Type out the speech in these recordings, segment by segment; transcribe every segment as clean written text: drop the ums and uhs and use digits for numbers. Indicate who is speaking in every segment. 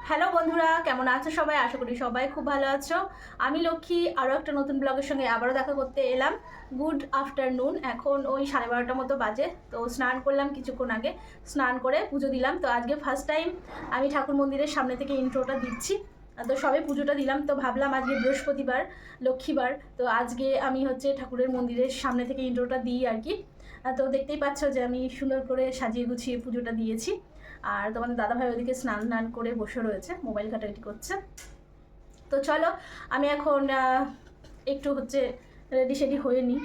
Speaker 1: Hello বন্ধুরা, কেমন আছো সবাই? আশা করি সবাই খুব ভালো আছো। আমি লক্ষ্মী আরও একটা নতুন ব্লগের সঙ্গে আবারও দেখা করতে এলাম। Good afternoon. এখন ওই 12:30 মতো বাজে। তো স্নান করলাম কিছুক্ষণ আগে, স্নান করে পুজো দিলাম। তো আজকে ফার্স্ট টাইম আমি ঠাকুর মন্দিরের সামনে থেকে ইন্ট্রোটা দিচ্ছি। তো সবে পুজোটা দিলাম, তো ভাবলাম আজকে বৃহস্পতিবার, লক্ষ্মীবার, তো আজকে আমি ঠাকুরের মন্দিরের সামনে থেকে ইন্ট্রোটা দিই আর কি। তো দেখতেই পাচ্ছ যে আমি সুন্দর করে সাজিয়ে গুছিয়ে পুজোটা দিয়েছি। আর তোমাদের দাদাভাই ওদিকে স্নান টান করে বসে রয়েছে, মোবাইল ঘাটাঘাটি করছে। তো চলো, আমি এখন একটু রেডি সেডি হয়ে নিই,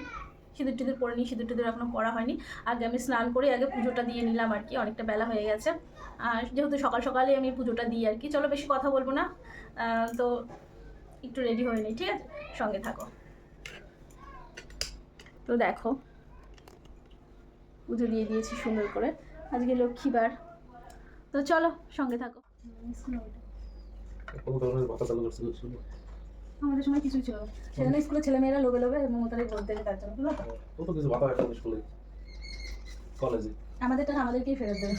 Speaker 1: সিঁদুর টিঁদুর পরে নিই। সিঁদুর টিঁদুর এখনও পরা হয়নি। আগে আমি স্নান করে আগে পুজোটা দিয়ে নিলাম আর কি, অনেকটা বেলা হয়ে গেছে। আর যেহেতু সকাল সকালে আমি পুজোটা দিই আর কি। চলো, বেশি কথা বলবো না, তো একটু রেডি হয়ে নিই, ঠিক আছে? সঙ্গে থাকো। তো দেখো, পুজো দিয়ে দিয়েছি সুন্দর করে, আজকে লক্ষ্মীবার। তো চলো সঙ্গে থাকো। আমাদের সময় কিছুই ছিল, সেজন্য স্কুলে ছেলেমেয়েরা লোবে লোবে মমতারে বলতে তার জন্য কত কিছু বাধা একটা স্কুলে কলেজে আমাদেরটা আমাদেরকেই ফেরত দেবে।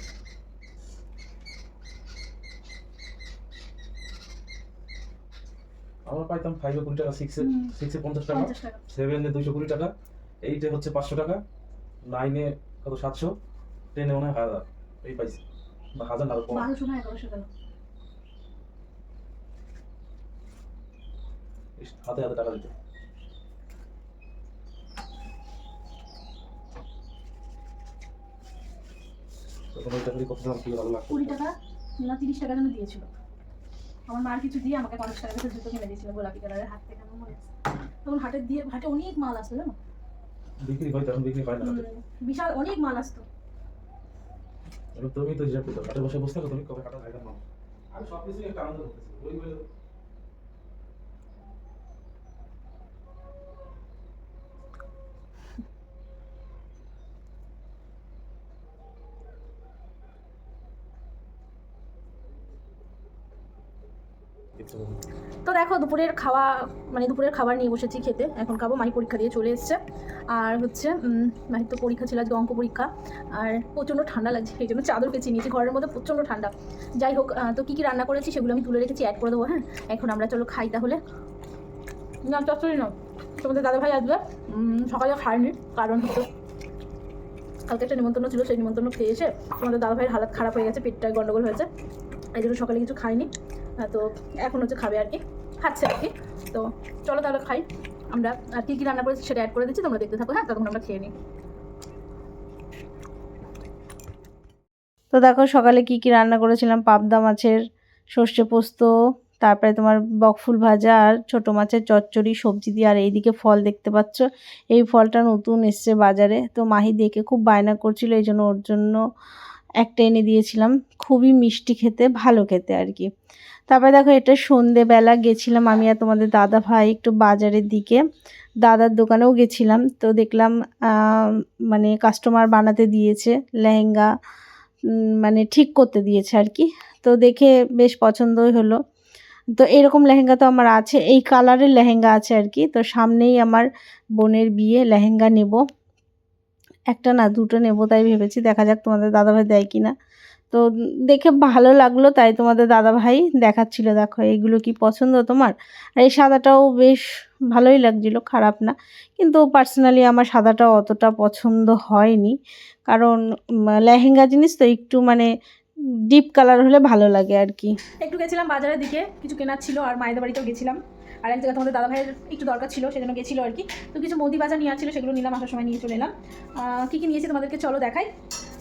Speaker 2: আমরা পাইতাম 5 এ 20 টাকা, 6 এ 50 টাকা, 7 এ 220 টাকা, 8 এ হচ্ছে 500 টাকা, 9 এ কত 700, 10 এ মনে হয় 1000 এই পাইছি, বা 1000 না
Speaker 1: 1200 না 1100 টাকা
Speaker 2: হাতে হাতে টাকা দিতে। তখন ওই চাকরি করতে দাম কি ভালো লাগতো,
Speaker 1: 20 টাকা না 30 টাকা যেন দিয়েছিল। আমার মার কিছু দিয়ে আমাকে 50 টাকা দিয়ে জুতো কিনে দিয়েছিল, গোলাপি কালারের, হাত থেকে আমার মনে আছে। তখন হাটে অনেক মাল আসতো, জানো?
Speaker 2: বিক্রি হয়, তখন বিক্রি হয় না,
Speaker 1: বিশাল অনেক মাল আসতো।
Speaker 2: এবার তুমি তো হিসাব করতে হাটে বসে বসে থাকো, তুমি কবে হাটা খাইতাম না। আমি সব কিছুই একটা আনন্দ করতেছি ওই বলে।
Speaker 1: তো দেখো, দুপুরের খাবার নিয়ে বসেছি খেতে। এখন খাবো। মাহি পরীক্ষা দিয়ে চলে এসছে। আর মাহির তো পরীক্ষা ছিল আজকে, অঙ্ক পরীক্ষা। আর প্রচণ্ড ঠান্ডা লাগছে, এই জন্য চাদর পেঁচিয়ে নিয়েছি। ঘরের মধ্যে প্রচণ্ড ঠান্ডা। যাই হোক, তো কী কী রান্না করেছি সেগুলো আমি তুলে রেখেছি, অ্যাড করে দেবো। হ্যাঁ, এখন আমরা চলো খাই তাহলে। না চচ্চড়ি না, তোমাদের দাদাভাই আসবে। সকালে খাইনি, কারণ কালকে একটা নিমন্ত্রণ ছিল, সেই নিমন্ত্রণ খেয়ে এসে তোমাদের দাদাভাইয়ের হালাত খারাপ হয়ে গেছে, পেটটা গন্ডগোল হয়েছে, এই জন্য সকালে কিছু খাইনি। তো এখন খাবে আর কি, খাচ্ছে আর কি। তো চলো তাহলে খাই আমরা। আর কী কী রান্না করেছি সেটা অ্যাড করে দিচ্ছি, তোমরা দেখতে থাকো। হ্যাঁ, তখন আমরা খেয়ে নিই।
Speaker 3: তো দেখো সকালে কি কি রান্না করেছিলাম: পাবদা মাছের সর্ষে পোস্ত, তারপরে তোমার বকফুল ভাজা, আর ছোটো মাছের চচ্চড়ি সবজি দিয়ে। আর এইদিকে ফল দেখতে পাচ্ছ, এই ফলটা নতুন এসছে বাজারে। তো মাহি দেখে খুব বায়না করছিল, এই জন্য ওর জন্য একটা এনে দিয়েছিলাম। খুবই মিষ্টি খেতে, ভালো খেতে আর কি। তারপরে দেখো, এটা সন্ধেবেলা গেছিলাম আমি আর তোমাদের দাদা ভাই একটু বাজারের দিকে, দাদার দোকানেও গেছিলাম। তো দেখলাম মানে কাস্টমার বানাতে দিয়েছে লেহেঙ্গা, মানে ঠিক করতে দিয়েছে আর কি। তো দেখে বেশ পছন্দই হলো। তো এরকম লেহেঙ্গা তো আমার আছে, এই কালারের লেহেঙ্গা আছে আর কি। তো সামনেই আমার বোনের বিয়ে, লেহেঙ্গা নেব, একটা না দুটো নেব তাই ভেবেছি। দেখা যাক তোমাদের দাদাভাই দেয় কি না। তো দেখে ভালো লাগলো, তাই তোমাদের দাদাভাই দেখাচ্ছিল, দেখো এইগুলো কি পছন্দ তোমার। আর এই সাদাটাও বেশ ভালোই লাগছিলো, খারাপ না। কিন্তু পার্সোনালি আমার সাদাটাও অতটা পছন্দ হয়নি, কারণ লেহেঙ্গা জিনিস তো একটু মানে ডিপ কালার হলে ভালো লাগে আর কি।
Speaker 1: একটু গেছিলাম বাজারের দিকে, কিছু কেনার ছিল। আর মায়েদের বাড়িতেও গেছিলাম। আর এক জায়গায় তোমাদের দাদাভাইয়ের একটু দরকার ছিল, সেজন্য গেছিলো আর কি। তো কিছু মুদি বাজার নিয়ে ছিল, সেগুলো নিলাম, আসার সময় নিয়ে চলে এলাম। কী কী নিয়েছি তোমাদেরকে চলো দেখাই।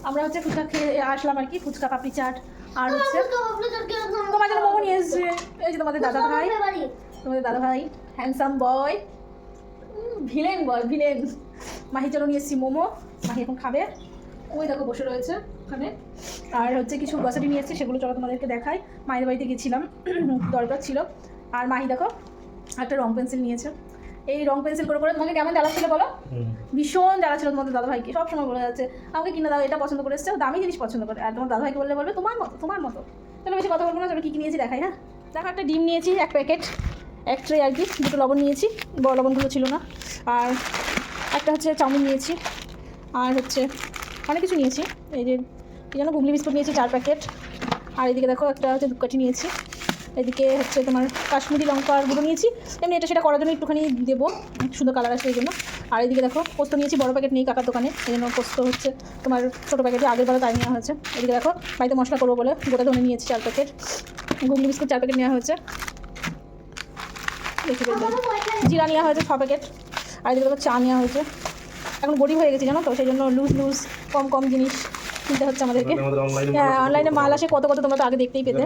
Speaker 1: আমরা ফুচকা খেয়ে আসলাম আর কি, ফুচকা, পাপড়ি চাট, আর তোমার জন্য মোমো নিয়ে এসছে। এই যে তোমাদের দাদাভাই হ্যান্ডসাম বয়, ভিলেন মাহির জন্য নিয়ে এসেছি মোমো। মাহি এখন খাবে, ওই দেখো বসে রয়েছে ওখানে। আর কিছু গ্রসারি নিয়ে এসেছি, সেগুলো চলো তোমাদেরকে দেখাই। মায়ের বাড়িতে গেছিলাম, দরকার ছিল। আর মাহি দেখো একটা রং পেন্সিল নিয়েছে। এই রং পেন্সিল করে করে তোমাকে কেমন জ্বালাচ্ছিল বলো? ভীষণ জ্বালাচ্ছিল তোমাদের দাদাভাইকে, সবসময় বলে যাচ্ছে আমাকে কিনে দাও, এটা পছন্দ করে এসছে, দামি জিনিস পছন্দ করে। আর তোমার দাদাভাইকে বলবে তোমার মতো। চলো বেশি কথা বলবো না, চলো কী কী নিয়েছি দেখাই। হ্যাঁ দেখো, একটা ডিম নিয়েছি, এক প্যাকেট, এক ট্রে আর কি। দুটো লবণ নিয়েছি, বড় লবণগুলো ছিল না। আর একটা চাউমিন নিয়েছি। আর অনেক কিছু নিয়েছি। এই যে কি যেন গুগলি বিস্কুট নিয়েছি 4 প্যাকেট। আর এদিকে দেখো একটা ধূপকাঠি নিয়েছি। এদিকে হচ্ছে তোমার কাশ্মীরি লঙ্কার গুঁড়ো নিয়েছি, এমনি এটা সেটা করার জন্য একটুখানি দেবো, সুন্দর কালার আসবে এই জন্য। আর এদিকে দেখো পোস্ত নিয়েছি, বড় প্যাকেট নেই কাকার দোকানে, এই জন্য পোস্ত হচ্ছে তোমার ছোটো প্যাকেটে আগের বারে তাই নেওয়া হয়েছে। এদিকে দেখো বাড়িতে মশলা করবো বলে গোটা ধনে নিয়েছি 4 প্যাকেট, গুগলি বিস্কুট 4 প্যাকেট নেওয়া হয়েছে, দেখি জিরা নেওয়া হয়েছে 6 প্যাকেট। আর এদিকে দেখো চা নেওয়া হয়েছে। এখন গরিব হয়ে গেছি জানো তো, সেই জন্য লুজ কম কম জিনিস কিনতে হচ্ছে আমাদেরকে। হ্যাঁ, অনলাইনে মাল আসে কত কত, তোমরা তো আগে দেখতেই পেতে।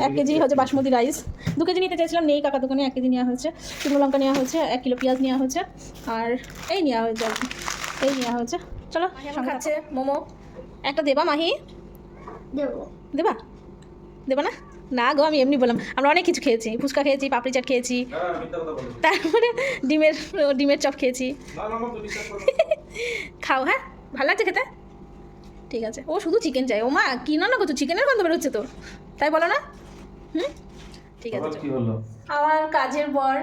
Speaker 1: 1 কেজি হচ্ছে বাসমতি রাইস, 2 কেজি নিতে চাইছিলাম, নেই কাকার দোকানে, 1 কেজি নেওয়া হয়েছে। শুকনো লঙ্কা নেওয়া হয়েছে, 1 কিলো পেঁয়াজ নেওয়া হয়েছে, আর এই নেওয়া হয়েছে আর কি, এই নেওয়া হয়েছে। চলো এখন খাচ্ছে মোমো, একটা দেবা মাহি? দেবা দেবা না? না গো, আমি এমনি বললাম, আমরা অনেক কিছু খেয়েছি, ফুচকা খেয়েছি, পাপড়ি চাট খেয়েছি, তারপরে ডিমের চপ খেয়েছি। খাও, হ্যাঁ ভালো লাগছে খেতে, ঠিক আছে। ও শুধু চিকেন চাই, ও মা কি না করছো, চিকেনের গন্ধ বেরোচ্ছে তো, তাই বলো না? ঠিক আছে।
Speaker 2: কি হলো?
Speaker 1: আমার কাজের বর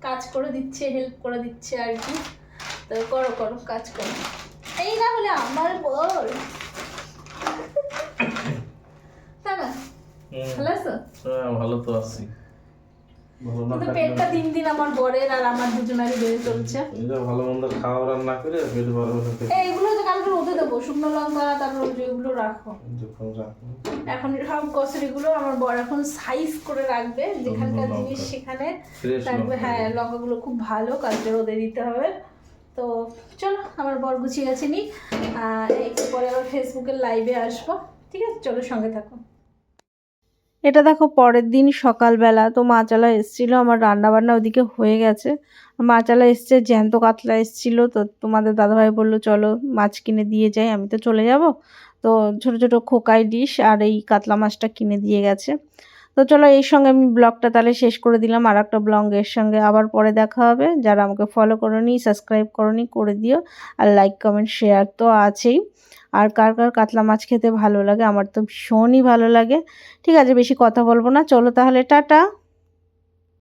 Speaker 1: কাজ করে দিচ্ছে, হেল্প করে দিচ্ছে আর কি, তো করো করো কাজ করো, এই না হলে আমার বর। তাই না? ভালো আছো?
Speaker 2: ভালো তো আছি, ভালো না
Speaker 1: কিন্তু
Speaker 2: থাকলে
Speaker 1: পেটটা দিন দিন আমার বরের আর আমার দুজনারই বেড়ে চলছে।
Speaker 2: এটা ভালো মন্দ খাওয়া রান্না করে পেট বড় হতে
Speaker 1: এইগুলো তো কালকে রোদে দেবো, শুকনো লঙ্কা, তারপর যেগুলো রাখো এখন সব গ্রসারিগুলো আমার বর এখন সাইজ করে রাখবে, যেখানকার জিনিস সেখানে রাখবে। হ্যাঁ, লঙ্কাগুলো খুব ভালো, কালকে রোদে দিতে হবে। তো চলো আমার বর গুছিয়ে গেছে নি, একটু পরে আবার ফেসবুকের লাইভে আসবো, ঠিক আছে? চলো সঙ্গে থাকো।
Speaker 3: এটা দেখো পরের দিন সকালবেলা, তো মাচালা এসেছিলো, আমার রান্নাবান্না ওদিকে হয়ে গেছে। মাচালা এসছে, জ্যান্ত কাতলা এসেছিলো, তো তোমাদের দাদাভাই বললো চলো মাছ কিনে দিয়ে যাই, আমি তো চলে যাব, তো ছোট ছোট খোকাই ডিশ আর এই কাতলা মাছটা কিনে দিয়ে গেছে। তো চলো এই সঙ্গে আমি ব্লগটা তাহলে শেষ করে দিলাম, আর একটা ব্লগের সঙ্গে আবার পরে দেখা হবে। যারা আমাকে ফলো করোনি, সাবস্ক্রাইব করোনি, করে দিও, আর লাইক কমেন্ট শেয়ার তো আছেই। আর কার কার কাতলা মাছ খেতে ভালো লাগে, আমার তো ভীষণই ভালো লাগে। ঠিক আছে, বেশি কথা বলবো না, চলো তাহলে টাটা।